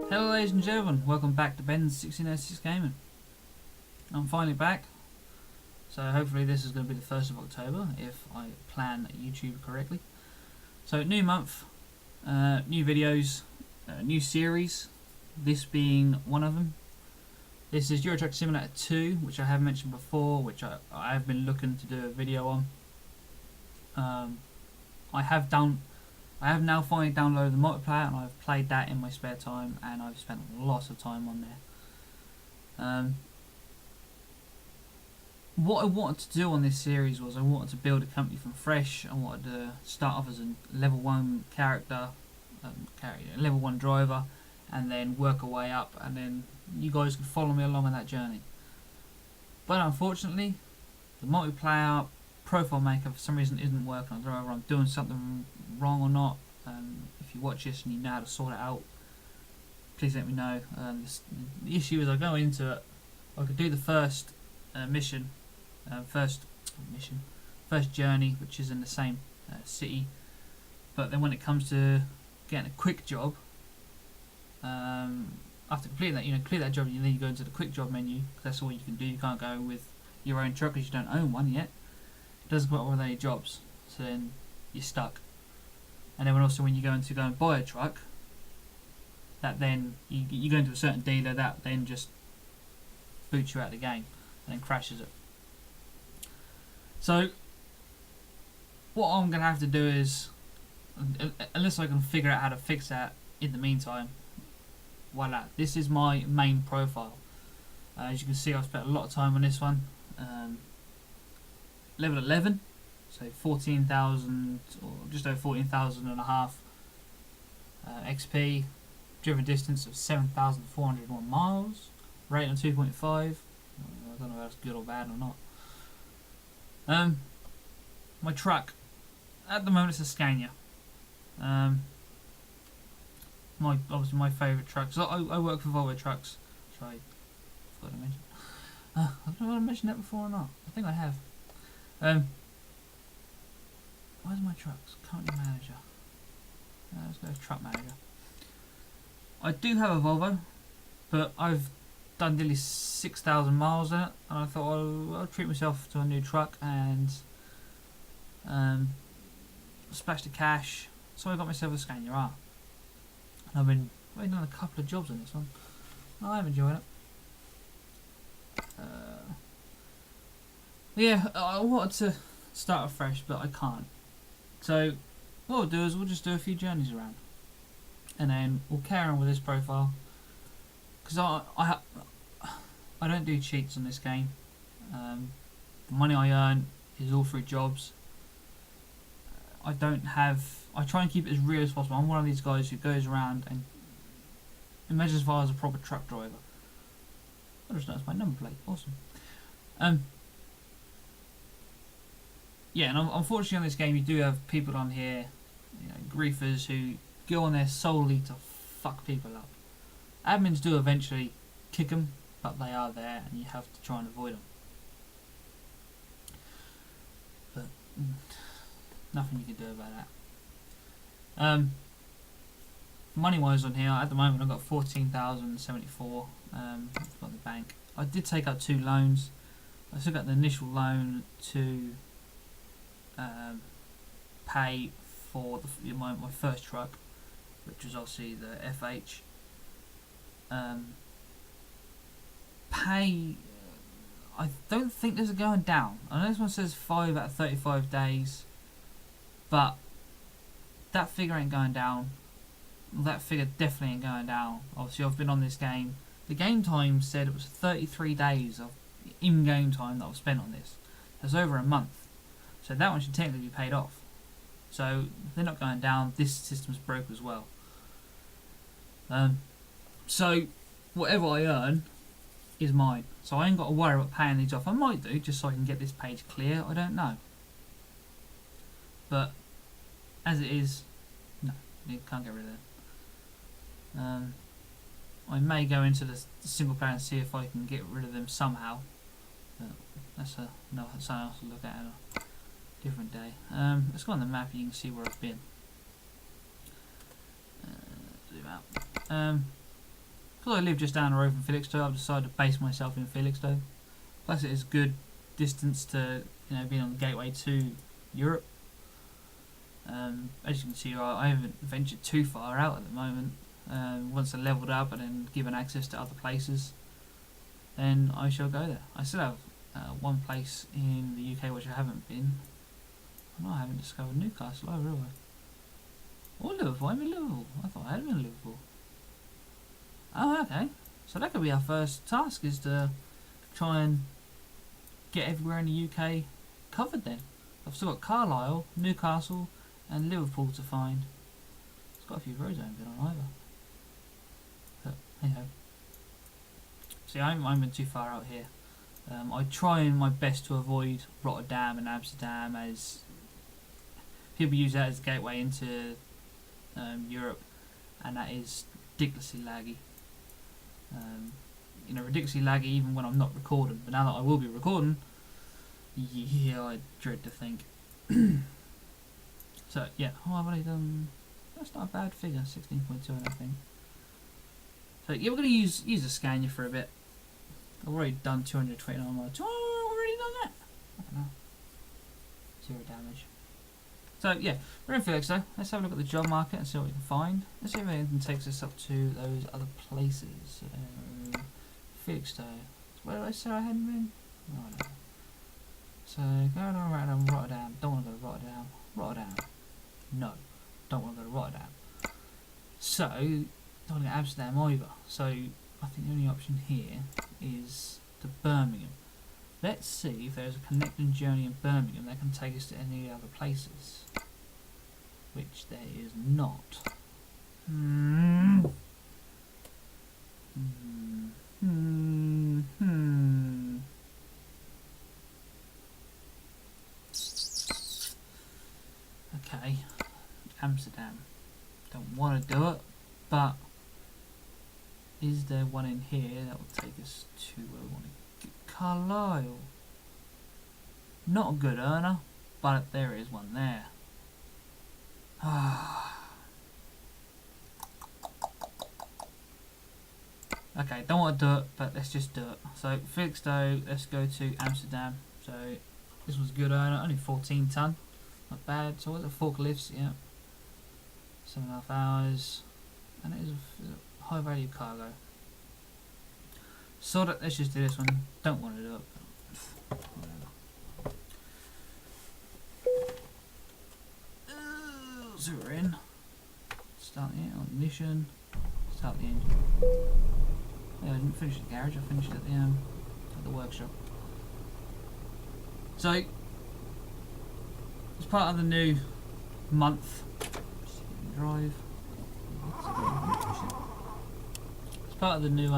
Hello ladies and gentlemen, welcome back to Ben's 1606 Gaming. I'm finally back, so hopefully this is going to be the 1st of October if I plan YouTube correctly. So new month, new videos, new series, this being one of them. This is Euro Truck Simulator 2, which I have mentioned before, which I have been looking to do a video on. I have now finally downloaded the multiplayer and I've played that in my spare time, and I've spent lots of time on there. What I wanted to do on this series was I wanted to build a company from fresh. I wanted to start off as a level 1 character, level 1 driver, and then work our way up, and then you guys could follow me along on that journey. But unfortunately, the multiplayer profile maker for some reason isn't working. I don't know whether I'm doing something wrong or not. If you watch this and you know how to sort it out, please let me know. The issue is I go into it, I could do the first first journey, which is in the same city, but then when it comes to getting a quick job, after completing that, complete that job, and then you go into the quick job menu, because that's all you can do. You can't go with your own truck because you don't own one yet. It doesn't come up with any jobs, so then you're stuck. And then also when you go and buy a truck, that then you go into a certain dealer, that then just boots you out of the game and then crashes it. So what I'm going to have to do is, unless I can figure out how to fix that in the meantime, voila, this is my main profile. As you can see, I've spent a lot of time on this one. Level 11, so 14,000 or just over 14,000 and a half XP, driven distance of 7,401 miles, rating on 2.5. I don't know if that's good or bad or not. My truck, at the moment, it's a Scania. Obviously my favourite truck. So I work for Volvo Trucks, which I forgot to mention. I don't know if I mentioned that before or not. I think I have. Where's my trucks? Company manager. Let's go truck manager. I do have a Volvo, but I've done nearly 6,000 miles in it, and I thought I'll treat myself to a new truck and splash the cash. So I got myself a Scania R. And I've been done a couple of jobs on this one. I'm enjoying it. Yeah, I wanted to start afresh, but I can't. So what we'll do is we'll just do a few journeys around, and then we'll carry on with this profile. Because I don't do cheats on this game. The money I earn is all through jobs. I try and keep it as real as possible. I'm one of these guys who goes around and imagines if I was a proper truck driver. I just noticed my number plate. Awesome. Yeah, and unfortunately on this game you do have people on here, griefers who go on there solely to fuck people up. Admins do eventually kick them, but they are there and you have to try and avoid them. But nothing you can do about that. Money wise on here, at the moment I've got 14,074 got in the bank. I did take out 2 loans. I took out the initial loan to pay for my first truck, which was obviously the FH. I don't think there's a going down. I know this one says 5 out of 35 days, but that figure ain't going down. That figure definitely ain't going down. Obviously I've been on this game. The game time said it was 33 days of in-game time that I've spent on this. That's over a month. So that one should technically be paid off. So they're not going down. This system's broke as well. So whatever I earn is mine. So I ain't got to worry about paying these off. I might do, just so I can get this page clear. I don't know. But as it is, no, you can't get rid of them. I may go into the single player and see if I can get rid of them somehow. But that's something else to look at a different day. Let's go on the map and you can see where I've been. Zoom out. because I live just down the road from Felixstowe, I've decided to base myself in Felixstowe. Plus it is good distance to, you know, being on the gateway to Europe. As you can see, I haven't ventured too far out at the moment. Once I leveled up and then given access to other places, then I shall go there. I still have one place in the UK which I haven't been. No, I haven't discovered Newcastle either, have I? Or Liverpool. I'm in Liverpool. I thought I had been in Liverpool. Oh, okay. So that could be our first task, is to try and get everywhere in the UK covered then. I've still got Carlisle, Newcastle and Liverpool to find. It's got a few roads I haven't been on either. But, anyhow. See, I haven't been too far out here. I try my best to avoid Rotterdam and Amsterdam, as people use that as a gateway into Europe, and that is ridiculously laggy. You know, ridiculously laggy even when I'm not recording. But now that I will be recording, yeah, I dread to think. So yeah, I've only done. That's not a bad figure, 16.2, I think. So yeah, we're going to use a scanner for a bit. I've already done 229 miles. Oh, I've already done that. I don't know. 0 damage. So yeah, we're in Felixstowe. Let's have a look at the job market and see what we can find. Let's see if anything takes us up to those other places. Felixstowe. Where did I say I hadn't been? Oh, no. So going around Rotterdam. Don't want to go to Rotterdam. Rotterdam. No. Don't want to go to Rotterdam. So don't want to go to Amsterdam either. So I think the only option here is to Birmingham. Let's see if there's a connecting journey in Birmingham that can take us to any other places. Which there is not. Okay, Amsterdam. Don't want to do it, but is there one in here that will take us to where we want to get? Carlisle. Not a good earner, but there is one there. Okay, don't want to do it, but let's just do it. So Felixstowe, let's go to Amsterdam. So this was a good earner, only 14 ton. Not bad. So what's it? Forklifts, yeah. 7.5 hours. And it is a high value cargo. So that, let's just do this one. Don't want to do it. Whatever. So we're in. Start the ignition. Start the engine. Yeah, I didn't finish at the garage. I finished at the workshop. So as part of the new month, drive. As part of the new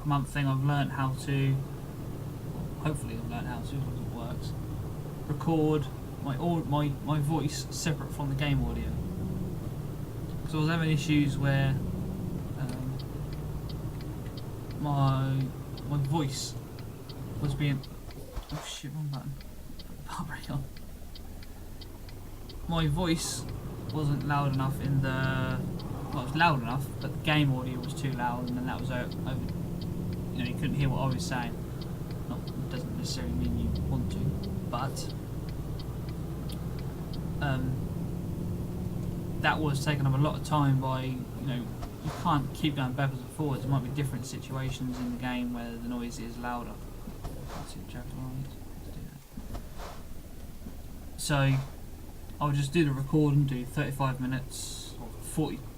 month thing, I've learnt how to. Hopefully, I've learnt how to, as it works. Record my voice separate from the game audio. Because I was having issues where my voice was being. Oh shit! Wrong button. Heartbreak on. My voice wasn't loud enough in the. Well, it was loud enough, but the game audio was too loud, and then that was over. You know, you couldn't hear what I was saying. Not, it doesn't necessarily mean you want to, but that was taking up a lot of time by, you know, you can't keep going backwards and forwards. There might be different situations in the game where the noise is louder. Let's see, let's do that. So I'll just do the record and do 35 minutes, or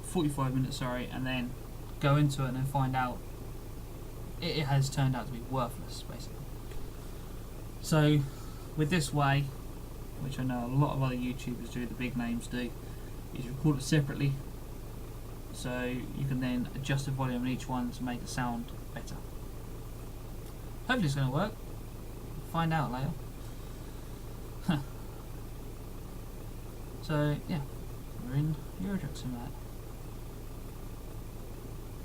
45 minutes, sorry, and then go into it and then find out it has turned out to be worthless, basically. So with this way, which I know a lot of other YouTubers do, the big names do, is record it separately, so you can then adjust the volume on each one to make it sound better. Hopefully it's going to work. Find out later. So yeah, we're in Eurooport Simulator.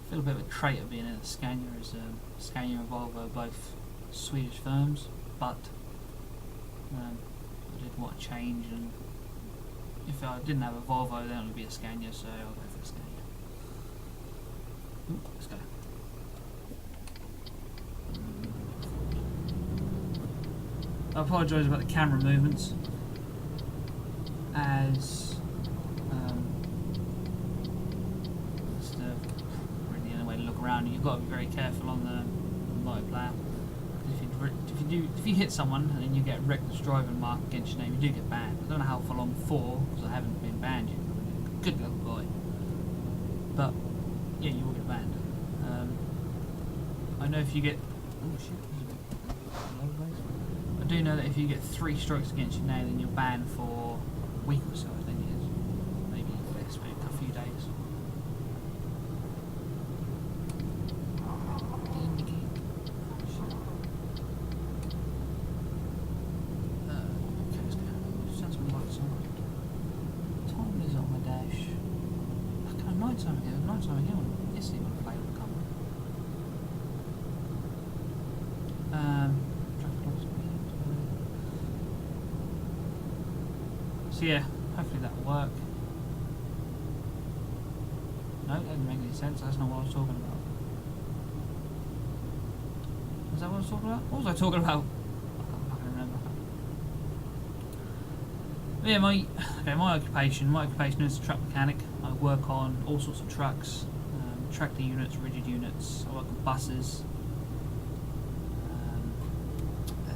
I feel a bit of a traitor being in a Scania, as Scania and Volvo are both Swedish firms, but I did want to change, and if I didn't have a Volvo then it would be a Scania, so I'll go for a Scania. Ooh, let's go. I apologise about the camera movements, as it's really the only way to look around. You've got to be very careful on the multiplayer. If you hit someone and then you get a reckless driving mark against your name, you do get banned. I don't know how long for, because I haven't been banned yet. Good little boy. But yeah, you will get banned. I know if you get I do know that if you get 3 strikes against your name, then you're banned for a week or so, I think it is. Maybe less, maybe a few days. Okay, let's go. Sounds some lights on. What time is it on my dash? Okay, night time again. Night time again. Yesterday when I played with the camera. So yeah, hopefully that will work. No, that doesn't make any sense. That's not what I was talking about. Is that what I was talking about? What was I talking about? I can't remember. But yeah, my occupation is a truck mechanic. I work on all sorts of trucks, tractor units, rigid units. I work on buses,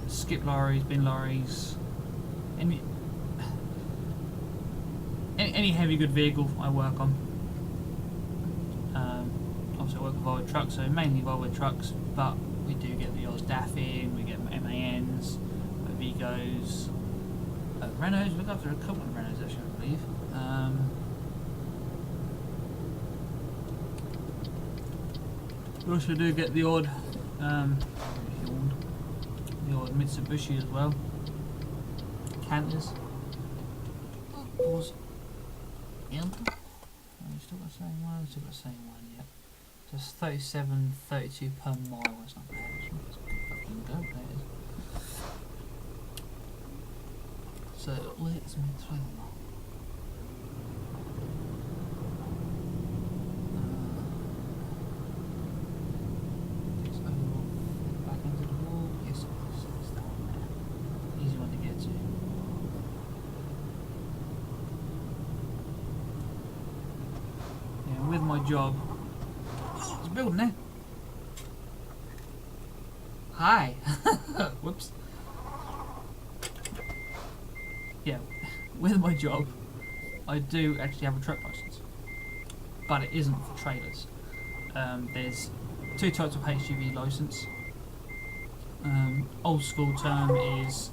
skip lorries, bin lorries, any heavy good vehicle I work on. Obviously I work with Volvo trucks, so mainly Volvo trucks, but we do get the odd DAF in, we get MANs, Vigos, Renaults. We look after a couple of Renaults actually, I believe. We also do get the odd Mitsubishi as well. Canters. Pause. Enter. Oh, still got the same one. Still got the same one. Yeah. Just 37.32 per mile. That's not bad. That's a good fucking go. That is. So let's me try them. Job. There's a building there. Hi. Whoops. Yeah, with my job, I do actually have a truck license, but it isn't for trailers. There's 2 types of HGV license. Old school term is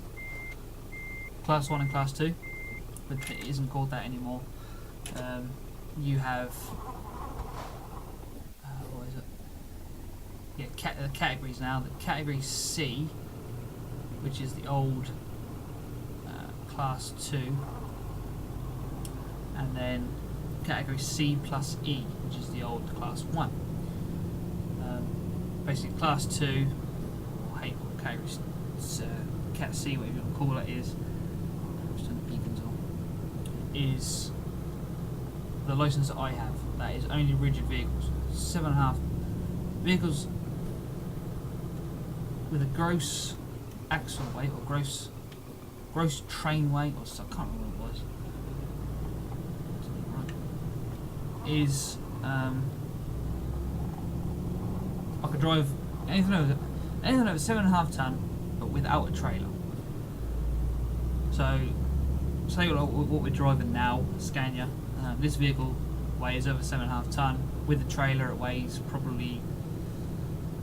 Class 1 and Class 2, but it isn't called that anymore. You have the categories now. The category C, which is the old Class 2, and then category C plus E, which is the old Class 1. Basically, Class 2, or category Cat C, whatever you want to call it, is is the license that I have. That is only rigid vehicles, 7.5 vehicles with a gross axle weight or gross train weight, or so, I can't remember what it was. Is I could drive anything over 7.5 ton, but without a trailer. So, say what we're driving now, Scania. This vehicle weighs over 7.5 ton. With the trailer, it weighs probably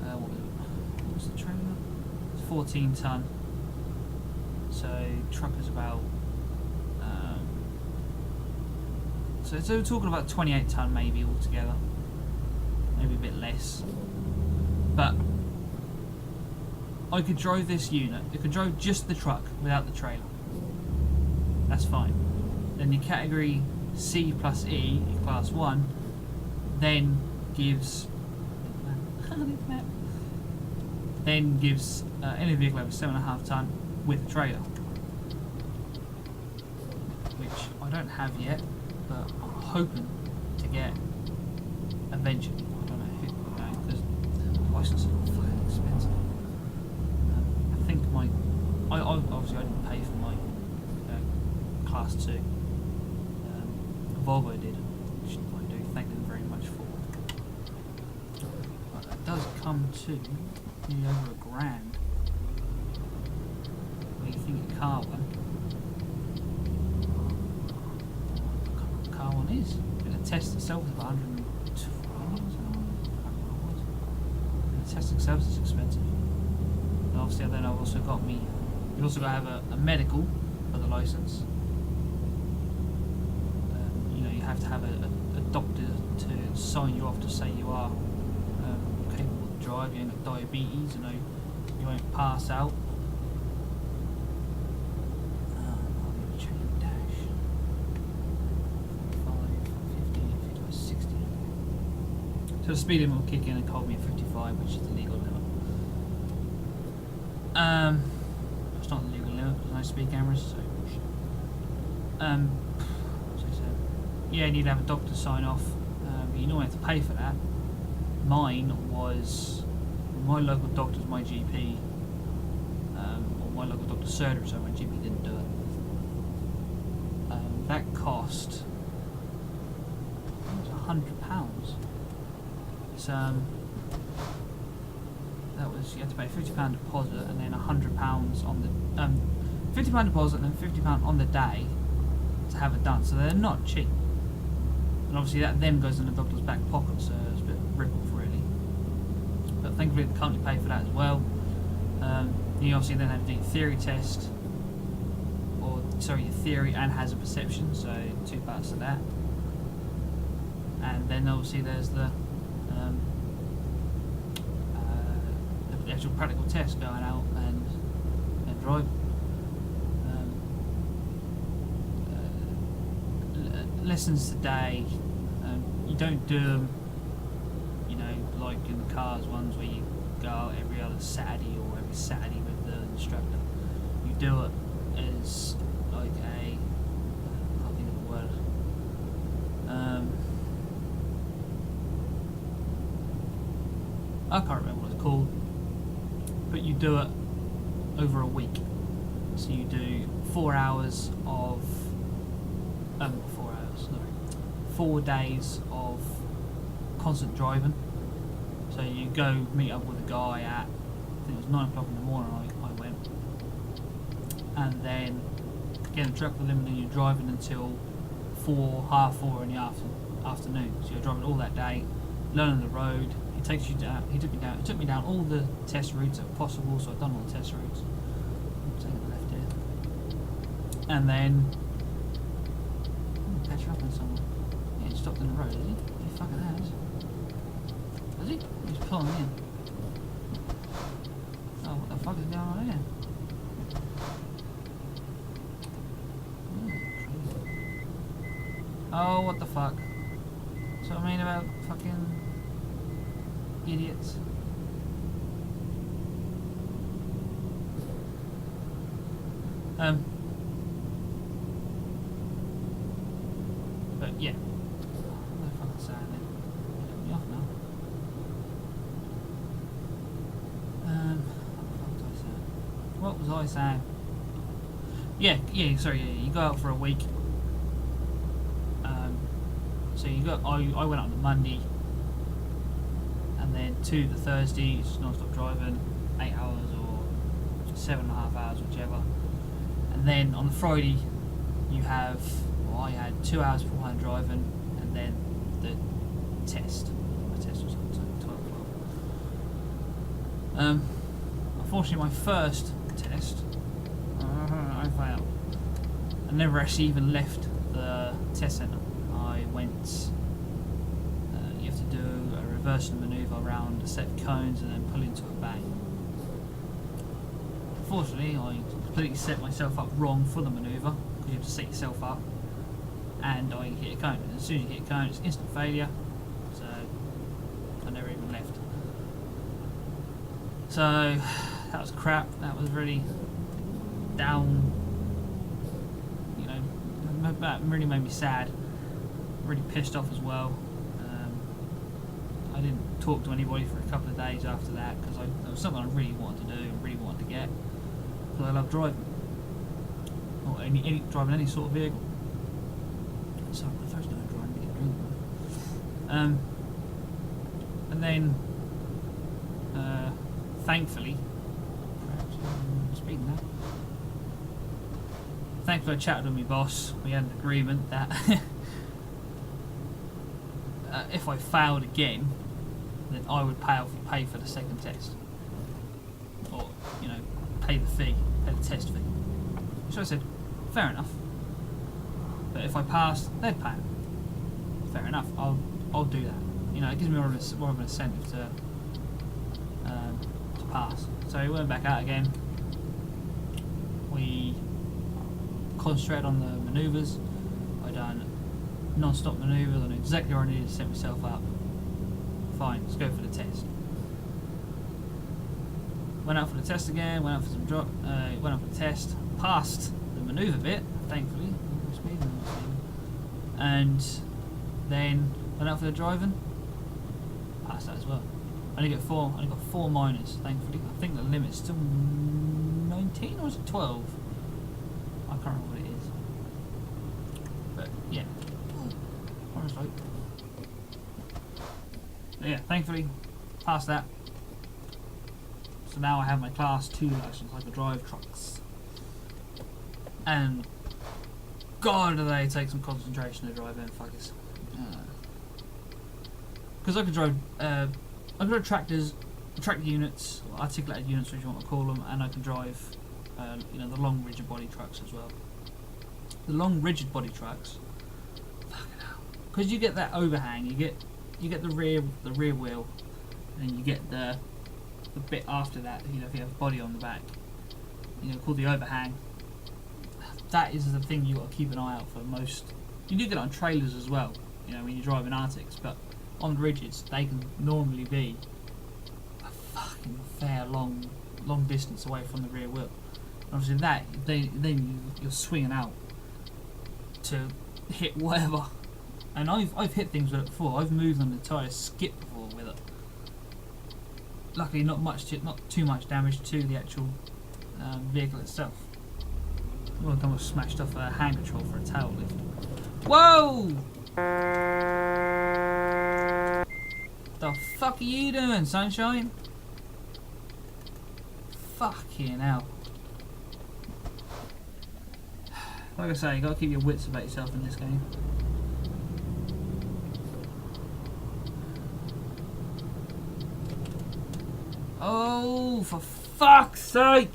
what was the trailer? 14 ton. So truck is about so we're talking about 28 ton maybe altogether, maybe a bit less. But I could drive this unit. I could drive just the truck without the trailer. That's fine. Then the category C plus E, Class 1, then gives any vehicle over 7.5 ton with a trailer, which I don't have yet, but I'm hoping to get eventually. I don't know licenses are fucking expensive. I think I obviously I didn't pay for my class 2. Volvo did, which I do thank them very much for. But that does come to nearly over £1,000. What do you think a car one? Car one is. The test itself is about 120 or something. The test itself is expensive. And obviously, then I've also got me. You also got to have a medical for the license. You have to have a doctor to sign you off to say you are capable of driving. You ain't got diabetes. You won't pass out. So the speed limit will kick in and hold me at 55, which is the legal limit. It's not the legal limit because no speed cameras, so yeah, you need to have a doctor sign off. But you normally have to pay for that. Mine was my local doctor's my GP, or my local doctor's surgery, so my GP didn't do it. That cost £100. That was, you had to pay £50 deposit and then £100 on the £50 deposit and then £50 on the day to have it done. So they're not cheap, and obviously that then goes in the doctor's back pocket, so it's a bit rip-off really. But thankfully the company paid for that as well. You obviously then have to do your theory test, or sorry, your theory and hazard perception, so 2 parts of that. And then obviously there's the actual practical test, going out and driving. Lessons today, you don't do them, like in the cars ones where you go out every other Saturday or every Saturday with the instructor. You do it as like I can't think of the word. I can't remember what it's called, but you do it over a week. So you do 4 hours of 4 days of constant driving. So you go meet up with a guy at, I think it was 9 o'clock in the morning. I went, and then get in the truck with him, and then you're driving until half four in the afternoon. So you're driving all that day, learning the road. He takes you down. He took me down all the test routes that were possible. So I've done all the test routes. I'm taking the left here, and then catch you up on someone. Yeah, he stopped in the road, did he? He fucking has. Does he? He's pulling in. Oh, what the fuck is going on here? Oh, what the fuck? That's what I mean about fucking idiots. But yeah. What the fuck was I saying then? Let me off now. What was I saying? Yeah, sorry, you go out for a week. So you got, I went out on the Monday, and then to the Thursday, it's just non-stop driving, 8 hours or 7.5 hours, whichever. And then on the Friday, you have, well, I had 2 hours beforehand driving, and then the test. My test was on 12. Unfortunately, my first test, I failed. I never actually even left the test centre. I went, you have to do a reversing manoeuvre around a set of cones and then pull into a bay. Unfortunately, I completely set myself up wrong for the manoeuvre, because you have to set yourself up, and I hit a cone. And as soon as you hit a cone, it's instant failure, so I never even left. So that was crap. That was really down, that really made me sad. Really pissed off as well. I didn't talk to anybody for a couple of days after that because it was something I really wanted to do and really wanted to get. Because I love driving, or driving any sort of vehicle. So my throat's not dry. I need to drink. And then, thankfully, perhaps I'm speaking now. Thankfully, I chatted with my boss. We had an agreement that if I failed again, then I would pay for the second test, or pay the fee, pay the test fee. So I said, fair enough. But if I passed, they'd pay. Fair enough. I'll do that. It gives me more of an incentive to pass. So we went back out again. We concentrated on the manoeuvres. I done non-stop manoeuvres. I knew exactly where I needed to set myself up. Fine, let's go for the test. Went out for the test again. Went out for some went out for the test. Passed the manoeuvre bit, thankfully. And then went out for the driving. Passed that as well. I only got four minors, thankfully. I think the limit's still 19 or is it 12? I can't remember what it is. But yeah. Honestly. Yeah, thankfully passed that. So now I have my class 2 license. I can drive trucks. And God, do they take some concentration to drive them fuckers. Because I could drive tractors, tractor units, or articulated units, which you want to call them, and I can drive, the long rigid body trucks as well. The long rigid body trucks, fucking hell, because you get that overhang, you get the rear wheel, and then you get the bit after that. If you have body on the back, called the overhang. That is the thing you got to keep an eye out for most. You do get it on trailers as well, when you're driving Arctics, but on rigids they can normally be a fucking fair long distance away from the rear wheel. And obviously then you're swinging out to hit whatever. And I've hit things with it before. I've moved on the tyre skip before with it. Luckily, not too much damage to the actual vehicle itself. Well, I almost smashed off a hand control for a tail lift. Whoa! The fuck are you doing, sunshine? Fucking hell. Like I say, you gotta keep your wits about yourself in this game. Oh, for fuck's sake!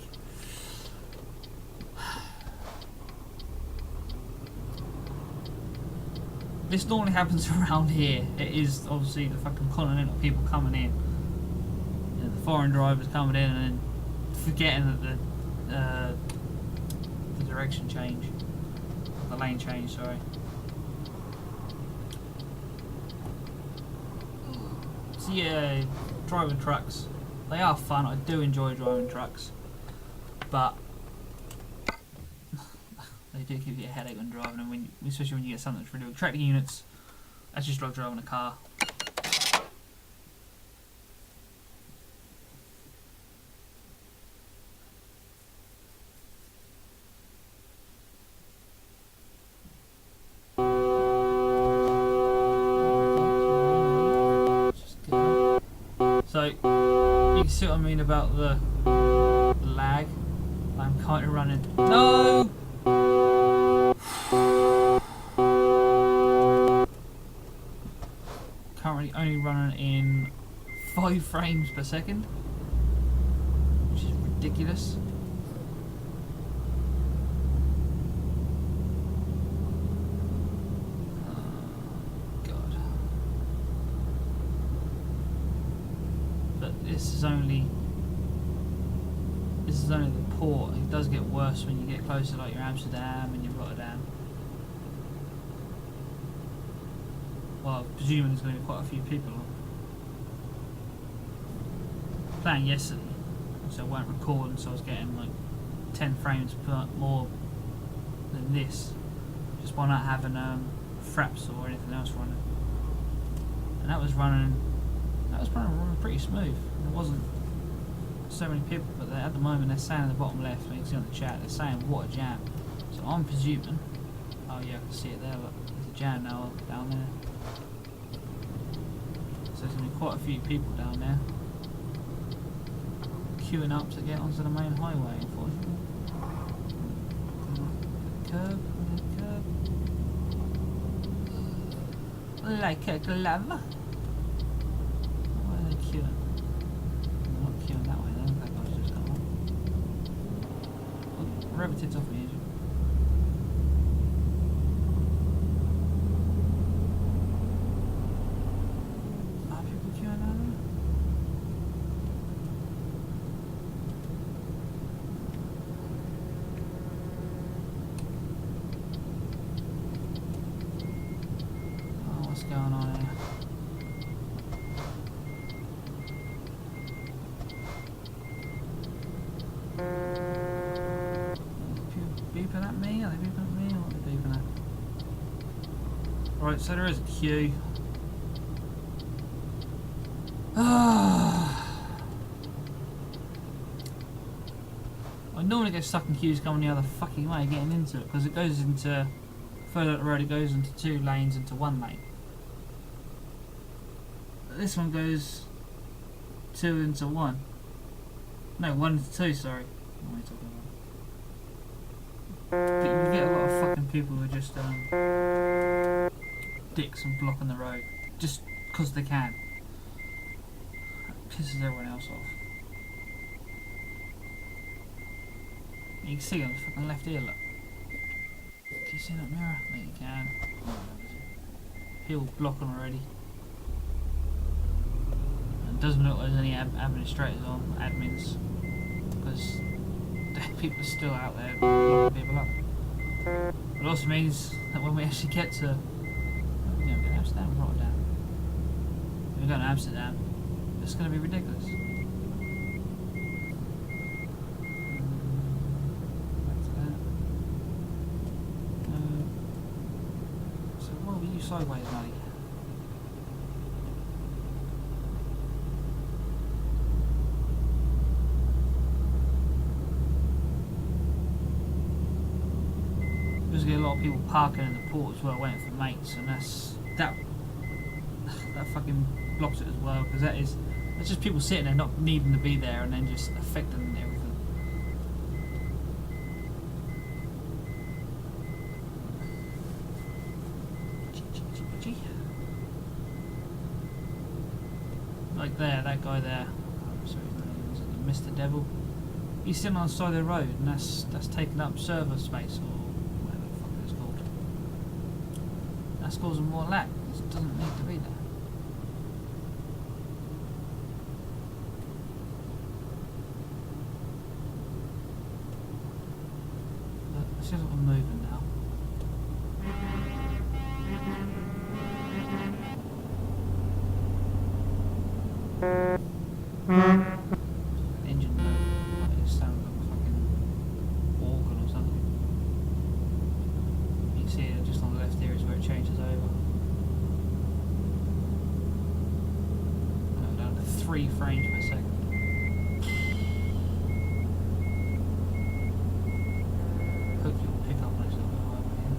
This normally happens around here. It is obviously the fucking continental people coming in. The foreign drivers coming in and then forgetting that the direction change. The lane change, sorry. So yeah, driving trucks. They are fun. I do enjoy driving trucks. But they do give you a headache when driving them, especially when you get something that's really big. Tractor units, that's just like driving a car. So, you can see what I mean about the lag. I'm kind of running. No! Currently only running in 5 frames per second, which is ridiculous. God. But this is only the port. It does get worse when you get closer, like your Amsterdam and your Rotterdam. Well, presuming there's going to be quite a few people on. Playing yesterday, so I weren't recording, so I was getting like 10 frames per more than this, just by not having fraps or anything else running. And that was running That was running pretty smooth. There wasn't so many people, but at the moment they're saying in the bottom left, you can see on the chat, they're saying what a jam. So I'm presuming, oh yeah, I can see it there, look, there's a jam now down there. So there's going to be quite a few people down there queuing up to get onto the main highway, unfortunately. Curb. Like a glove. Why are they queuing? They're not queuing that way then, that guy's just come on. Oh, rabbit's off me, is it? Are people queuing down there? What's going on here? Beeping at me? Are they beeping at me? Or are they beeping at? Right, so there is a queue. I normally get stuck in queues coming the other fucking way getting into it because it goes into further up the road, it goes into 2 lanes into 1 lane. This one goes 2 into 1. No, 1 into 2, sorry. What am I talking about? But you get a lot of fucking people who are just dicks and blocking the road. Just because they can. That pisses everyone else off. You can see on the fucking left ear, look. Can you see that mirror? I think you can. People blocking already. Doesn't look like there's any administrators on, admins, because people are still out there blocking people up. It also means that when we actually get to Amsterdam or Rotterdam, if we go to Amsterdam, it's going to be ridiculous. Back to that. So what were you sideways, buddy? There's going to be a lot of people parking in the port as well, waiting for mates, and that fucking blocks it as well, because that's just people sitting there not needing to be there and then just affecting everything. Like there, that guy there. Oh, sorry, was it Mr. Devil? He's sitting on the side of the road, and that's taking up server space or whatever the fuck it's called. That's causing more lag. It doesn't need to be there. Look, it says I'm moving now. Engine note. It sounds like a fucking organ or something. You can see it just on the left here is where it changes over. Oh, down to 3 frames per second. Hopefully it'll pick up when it's not going over here.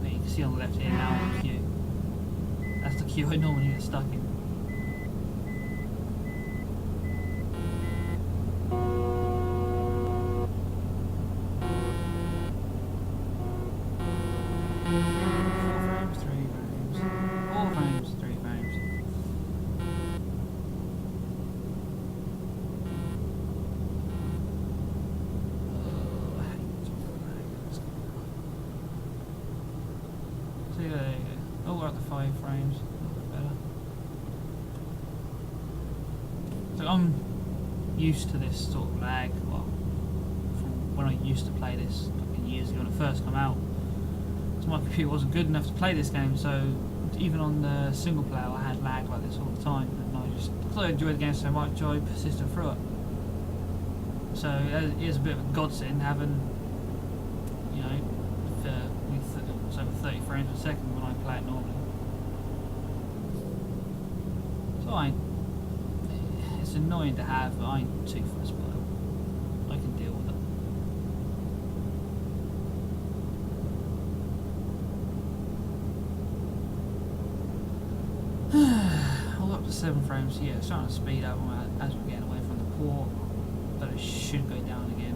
But you can see on the left here now the queue. That's the queue I normally get stuck in. There you go. Oh, we're at the 5 frames. A little bit better. So I'm used to this sort of lag. Well, from when I used to play this a couple of years ago when it first came out. So my computer wasn't good enough to play this game, so even on the single player I had lag like this all the time, and because I enjoyed the game so much, I persisted through it. So it is a bit of a godsend having, you know, 30 frames per second when I play it normally. So it's annoying to have, but I ain't too fussed by it. I can deal with it. All up to 7 frames. Yeah, it's starting to speed up as we're getting away from the port, but it should go down again.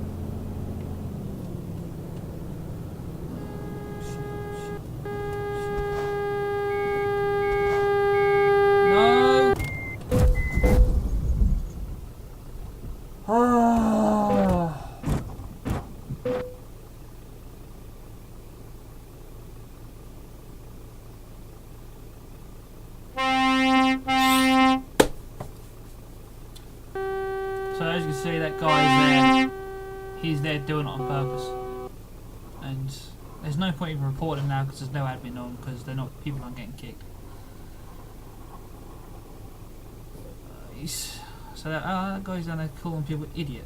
So as you can see, that guy is there. He's there doing it on purpose, and there's no point even reporting now because there's no admin on, because they're not, people aren't getting kicked. So that guy's down there calling people idiot.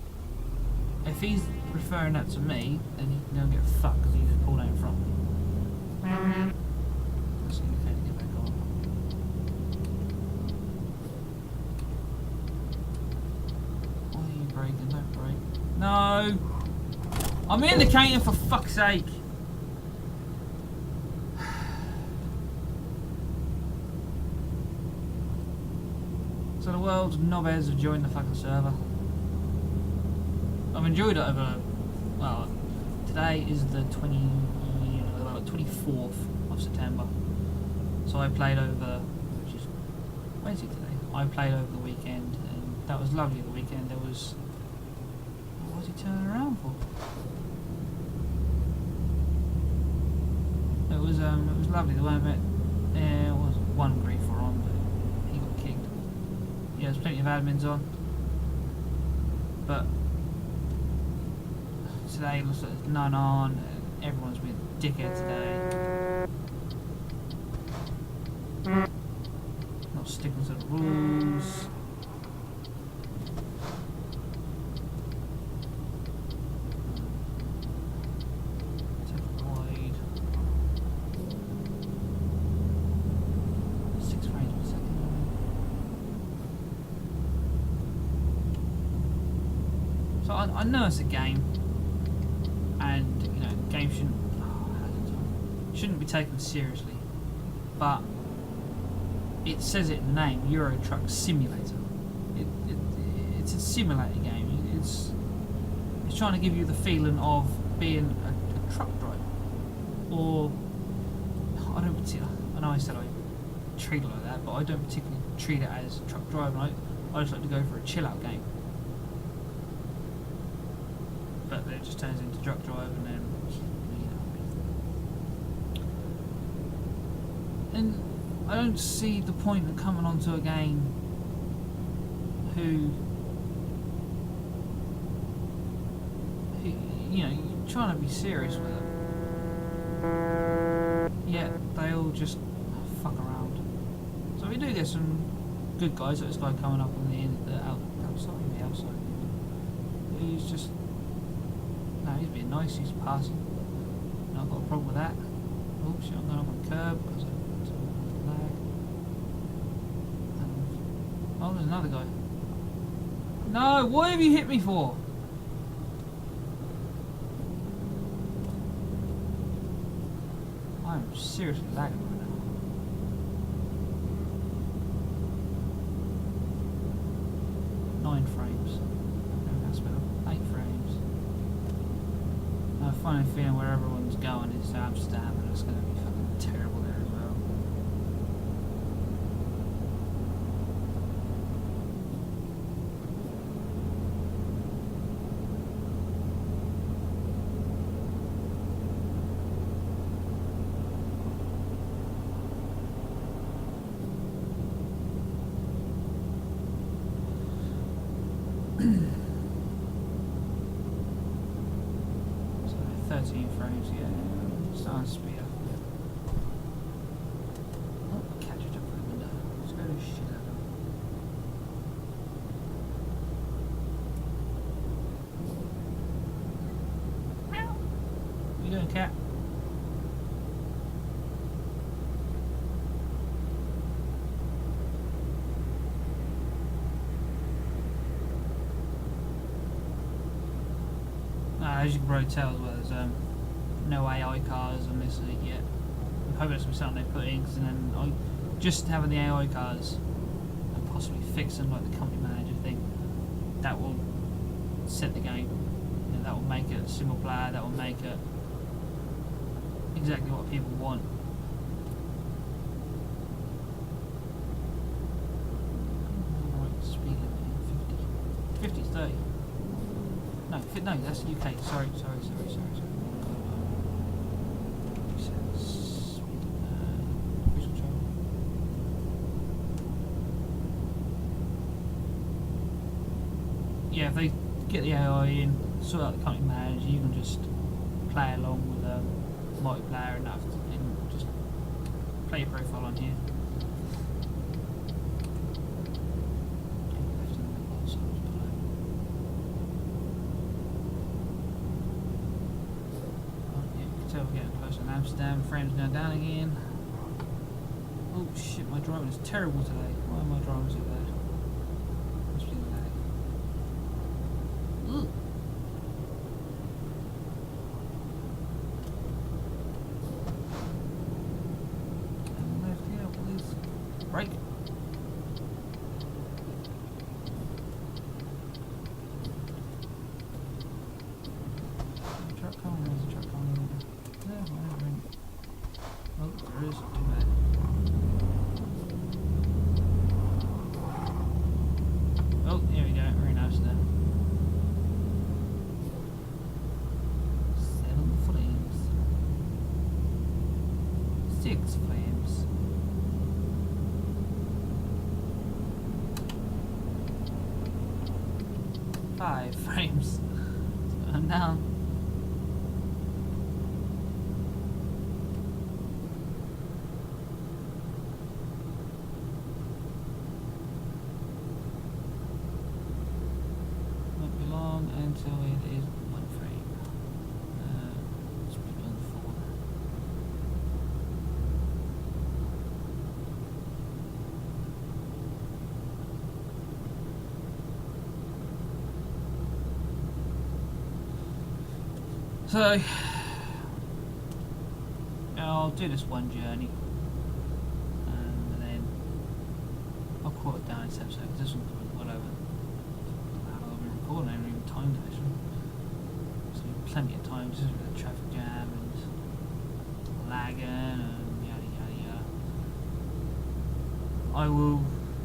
If he's referring that to me, then he can go and get fucked because he just pulled out in front of me. Let's see if we can get back on. Why are you braking? Don't brake. No! I'm indicating, for fuck's sake! So the world's knobheads have joined the fucking server. I've enjoyed it over, well, today is the 24th of September. So I played over, which is Wednesday today. I played over the weekend, and that was lovely. The weekend there was, what was he turning around for? It was lovely. The way I met, there was one griefer on, but he got kicked. Yeah, there's plenty of admins on, but today looks like there's none on. Everyone's been a dickhead today. Not sticking to the rules. Take it wide. 6 frames per second. So I know it's a game, and you know, games shouldn't be taken seriously, but it says it in the name, Euro Truck Simulator. It's a simulator game. It's trying to give you the feeling of being a truck driver, or I don't particularly. I know I said I treat it like that, but I don't particularly treat it as truck driving. I just like to go for a chill out game. But it just turns into truck drive, and then you know. And I don't see the point of coming onto a game who you know, you're trying to be serious with it, yet they all just fuck around. So we do get some good guys, like this guy coming up on the outside. He's just, no, he's being nice, he's passing. No, I've got a problem with that. Oh shit, I'm going up on the curb because of lag. Oh, there's another guy. No, what have you hit me for? I'm seriously lagging right now. Nine frames. Maybe that's better. 8 frames. I have a funny feeling where everyone's going is Amsterdam, and it's going to be fucking terrible there as well. So 13 frames, yeah, starting to speed up a bit. Oh, catch it up for the window. Let's go to shit out of it. What are you doing, cat? as you can probably tell as well, there's no AI cars on this yet. I'm hoping that's something they put in, because then just having the AI cars and possibly fixing like the company manager thing, that will set the game. You know, that will make it single player. That will make it exactly what people want. Right, speed limit 50, 30. No, that's UK. Sorry. Yeah, if they get the AI in, sort out the company manager, you can just play along with multiplayer enough and just play your profile on here. We're getting close to Amsterdam. Frames now down again. Oh shit, my driving is terrible today. Why am I driving so bad? Must be the lag. Ooh. And left here, please. Brake. Truck coming, there's a truck coming. Oh, there is. Too bad. Oh, here we go. Very nice there. 7 flames. 6 flames. 5 frames. I'm down. Until it is 1 frame. Let's put it on 4. So I'll do this one journey, and then I'll call it down in 7 seconds. This one's well over. I haven't even timed it actually. So plenty of time just with the traffic jam and lagging and yada yada yada. I will,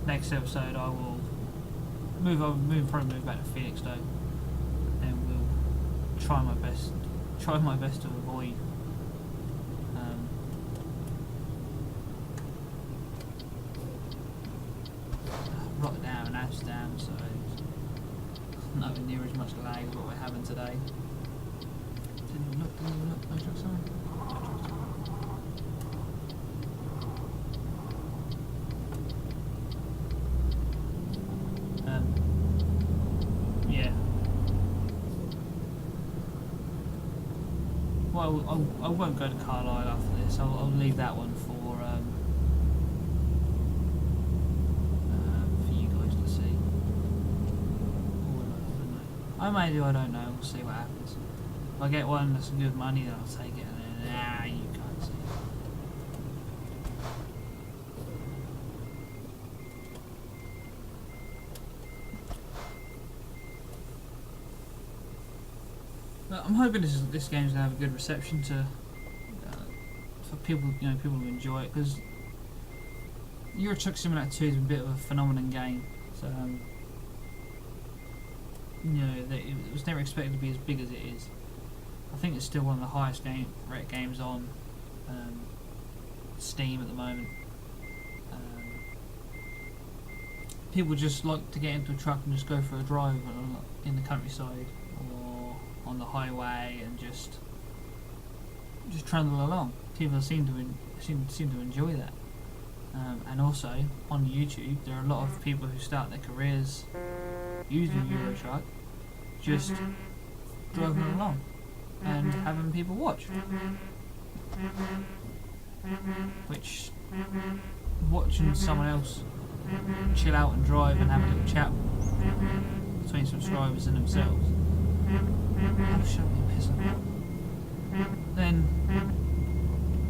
next episode I will probably move back to Felixstowe, and we'll try my best to avoid Rotterdam and Amsterdam, so nowhere near as much lag as what we're having today. Didn't even look, no truck sign. No truck sign. Yeah. Well, I won't go to Carlisle after this. I'll leave that one for you guys to see. I may do, I don't know, we'll see what happens. If I get one that's good money, then I'll take it, and then, you can't see it. But I'm hoping this game's gonna have a good reception for people, people who enjoy it, because Euro Truck Simulator 2 is a bit of a phenomenon game, so it was never expected to be as big as it is. I think it's still one of the highest rate games on Steam at the moment. People just like to get into a truck and just go for a drive in the countryside or on the highway and just trundle along. People seem to enjoy that. And also on YouTube, there are a lot of people who start their careers using Euro Truck, just driving along and having people watch. Which, watching someone else chill out and drive and have a little chat between subscribers and themselves Oh, shut up, you pissing. Then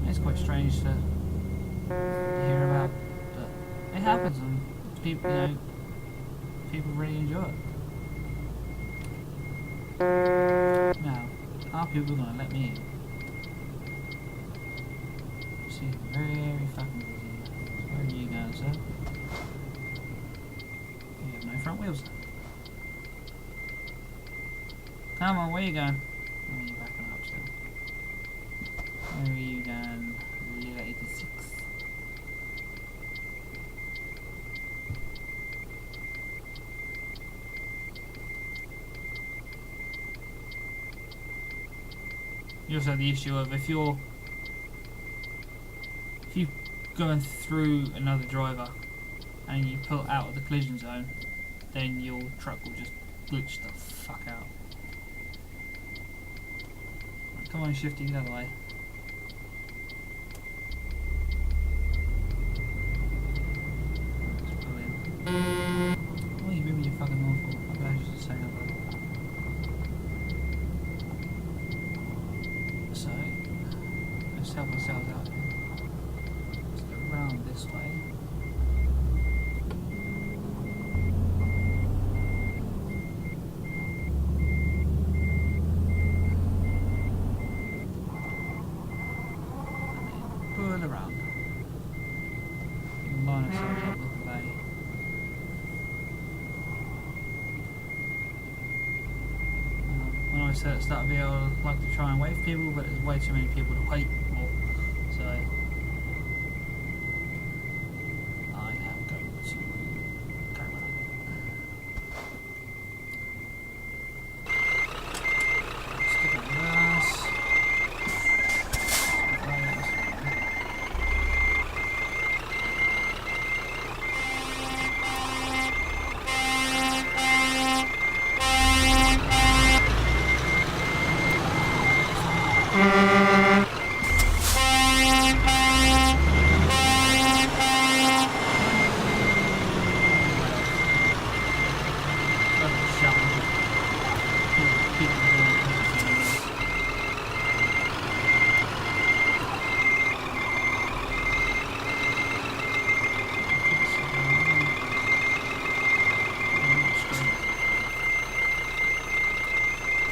it's quite strange to hear about, but it happens, and people, people really enjoy it. Now, are people gonna let me in? Seems very fucking busy. Where are you going, sir? You have no front wheels. Come on, where are you going? Oh, you're backing up still. Where are you going? LLAAAAAGGGGG. You also have the issue of if you're going through another driver and you pull out of the collision zone, then your truck will just glitch the fuck out. Come on, Shifty, get out of the way. Let's pull in. What are you moving your fucking lawn for? I'm glad you're just saying that. So, let's help ourselves out here. Let's go round this way. Pull around. Line ourselves up with the bay. When I said at the start of the video, I like to try and wait for people, but there's way too many people to wait for. So I am going to go around. Stick on grass.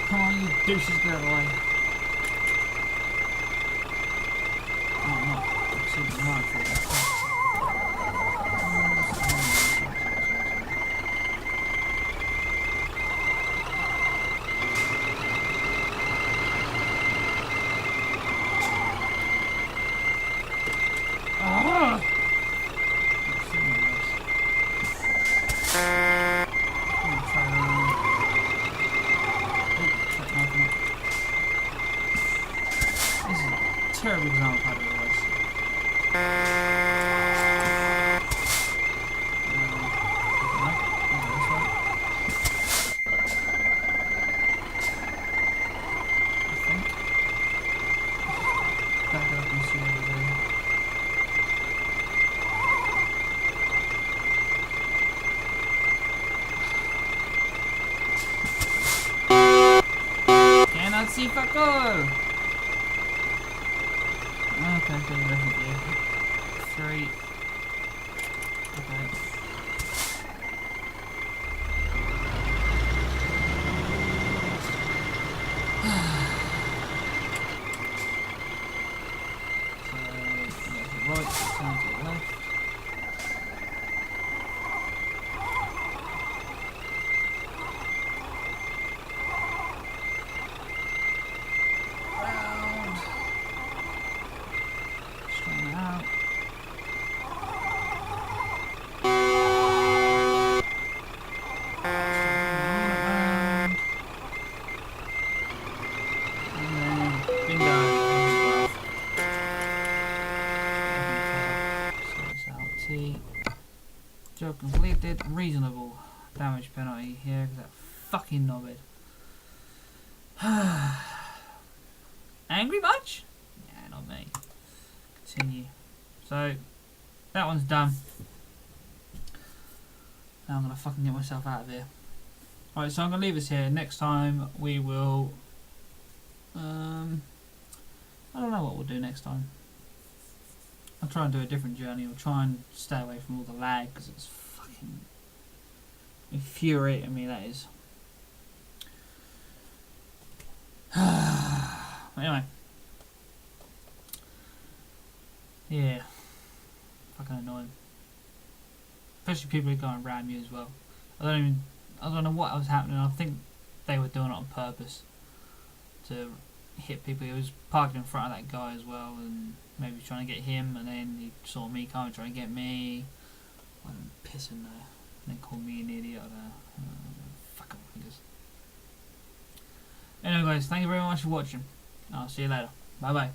Come on, you douches, get out of the way. Oh, I'm not. I'm super hard for that. This is a terrible example of how to do this. Back up and see everything. Cannot see fuck all. Okay, so there's a view. 3. Okay. So, right, turn to the left. Round. Straighten out. Job completed. Reasonable damage penalty here because that fucking knobhead. Angry much? Yeah, not me. Continue. So that one's done. Now I'm gonna fucking get myself out of here. Right, so I'm going to leave this here. Next time we will... I don't know what we'll do next time. I'll try and do a different journey. I'll try and stay away from all the lag because it's fucking infuriating me, that is. Anyway. Yeah. Fucking annoying. Especially people who are going around you as well. I don't know what was happening. I think they were doing it on purpose to hit people. He was parking in front of that guy as well, and maybe trying to get him, and then he saw me coming, trying to get me. I'm pissing there. And then called me an idiot. Fuck off, fingers. Anyway guys, thank you very much for watching. I'll see you later. Bye bye.